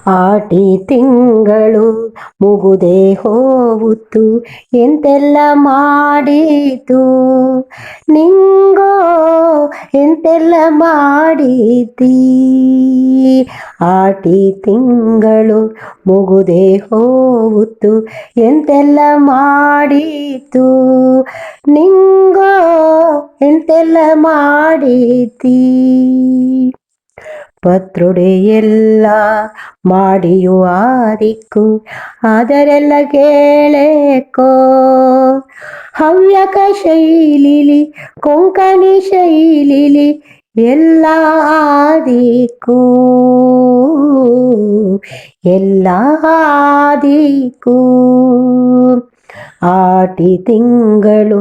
ಆಟಿ ತಿಂಗಳು ಮುಗುದೇ ಹೋಗುತ್ತು, ಎಂತೆಲ್ಲ ಮಾಡಿತು ನಿಂಗೋ ಎಂತೆಲ್ಲ ಮಾಡಿತೀ. ಆಟಿ ತಿಂಗಳು ಮುಗುದೇ ಹೋಗುತ್ತು, ಎಂತೆಲ್ಲ ಮಾಡಿತು ನಿಂಗೋ ಎಂತೆಲ್ಲ ಮಾಡಿತೀ. ಪತ್ರುಡೆಯೆಲ್ಲ ಮಾಡಿಯು ಆದಿಕ್ಕು, ಅದರೆಲ್ಲ ಕೇಳೇಕೋ. ಹವ್ಯಕ ಶೈಲಿಲಿ ಕೊಂಕಣಿ ಶೈಲಿಲಿ ಎಲ್ಲ ಆದಿಕ್ಕು, ಎಲ್ಲ ಆದಿಕ್ಕು. ಆಟಿ ತಿಂಗಳು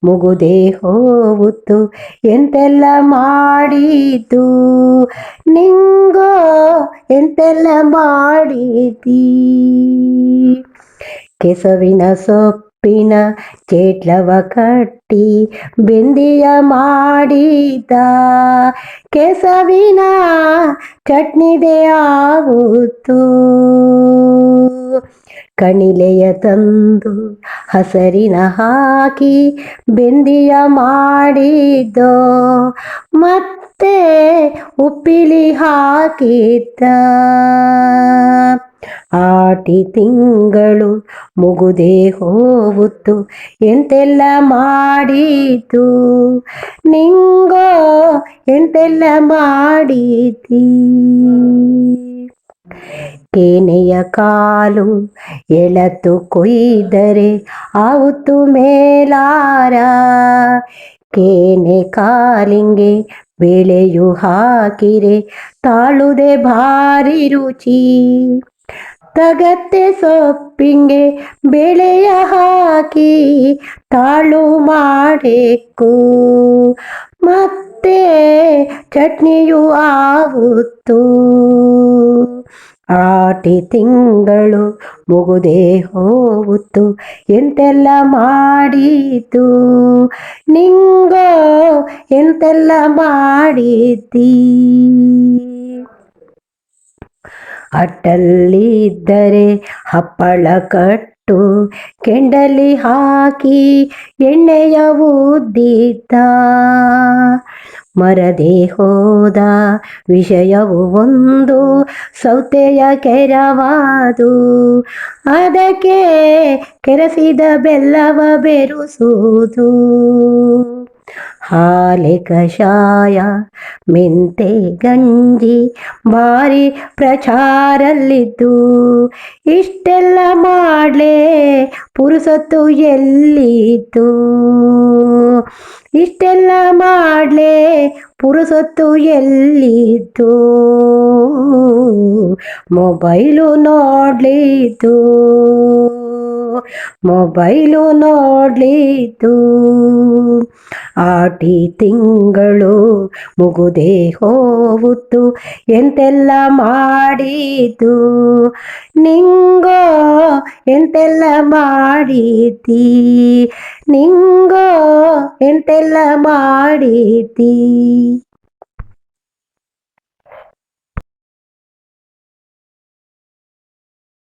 ಮುಗುದೇ ಹೋಗುತ್ತು, ಎಂತೆಲ್ಲ ಮಾಡಿತು ನಿಂಗೋ ಎಂತೆಲ್ಲ ಮಾಡಿತೀ. ಕೆಸವಿನ ಸೊಪ್ಪಿನ ಚೇಟ್ಲವ ಕಟ್ಟಿ ಬೆಂದಿಯ ಮಾಡಿದ, ಕೆಸವಿನ ಚಟ್ನಿದೆ ಆಗುತ್ತು. ಕಣಿಲೆಯ ತಂದು ಹಸರಿನ ಹಾಕಿ ಬೆಂದಿಯ ಮಾಡಿದ್ದೋ, ಮತ್ತೆ ಉಪ್ಪಿಲಿ ಹಾಕಿದ್ದ. ಆಟಿ ತಿಂಗಳು ಮುಗುದೇ ಹೋಗುತ್ತು, ಎಂತೆಲ್ಲ ಮಾಡಿತು ನಿಂಗೋ ಎಂತೆಲ್ಲ ಮಾಡಿತೀ. ಕೇನೆಯ ಕಾಲು ಎಳತು ಕೊಯ್ದರೆ ಆವುತ್ತು ಮೇಲಾರ, ಕೇನೆ ಕಾಲಿಂಗೆ ಬೇಳೆಯು ಹಾಕಿರೆ ತಾಳುದೆ ಭಾರಿ ರುಚಿ. ತಗತ್ತೆ ಸೊಪ್ಪಿಂಗೆ ಬೇಳೆಯ ಹಾಕಿ ತಾಳು ಮಾಡೇಕು, ಮತ್ತೆ ಚಟ್ನಿಯು ಆಗುತ್ತು. ಆಟಿ ತಿಂಗಳು ಮುಗುದೇ ಹೋಗುತ್ತು, ಎಂತೆಲ್ಲ ಮಾಡಿತು ನಿಂಗೋ ಎಂತೆಲ್ಲ ಮಾಡಿತೀ. ಅಟ್ಟಲ್ಲಿದ್ದರೆ ಹಪ್ಪಳ ಕಟ್ಟು ಕೆಂಡಲಿ ಹಾಕಿ ಎಣ್ಣೆಯ ಉದ್ದಿದ್ದ, ಮರದೆ ಹೋದ ವಿಷಯವು ಒಂದು ಸೌತೆಯ ಕೆರವಾದು, ಅದಕ್ಕೆ ಕೆರಸಿದ ಬೆಲ್ಲವ ಬೆರುಸುವುದು. ಹಾಲೆ ಕಷಾಯ ಮೆಂತೆ ಗಂಜಿ ಭಾರಿ ಪ್ರಚಾರಲ್ಲಿದ್ದು, ಇಷ್ಟೆಲ್ಲ ಮಾಡ್ಲೇ ಪುರುಸೊತ್ತು ಎಲ್ಲಿತ್ತು. ಇಷ್ಟೆಲ್ಲ ಮಾಡ್ಲೇ ಪುರುಸೊತ್ತು ಎಲ್ಲಿತ್ತು, ಮೊಬೈಲು ನೋಡ್ಲಿದ್ದು, ಮೊಬೈಲು ನೋಡ್ಲಿದ್ದು. ಆಟಿ ತಿಂಗಳು ಮುಗುದೇ ಹೋಗುತ್ತು, ಎಂತೆಲ್ಲ ಮಾಡಿತು ನಿಂಗೋ ಎಂತೆಲ್ಲ ಮಾಡಿತೀ ನಿಂಗೋ ಎಂತೆಲ್ಲ ಮಾಡಿತೀ.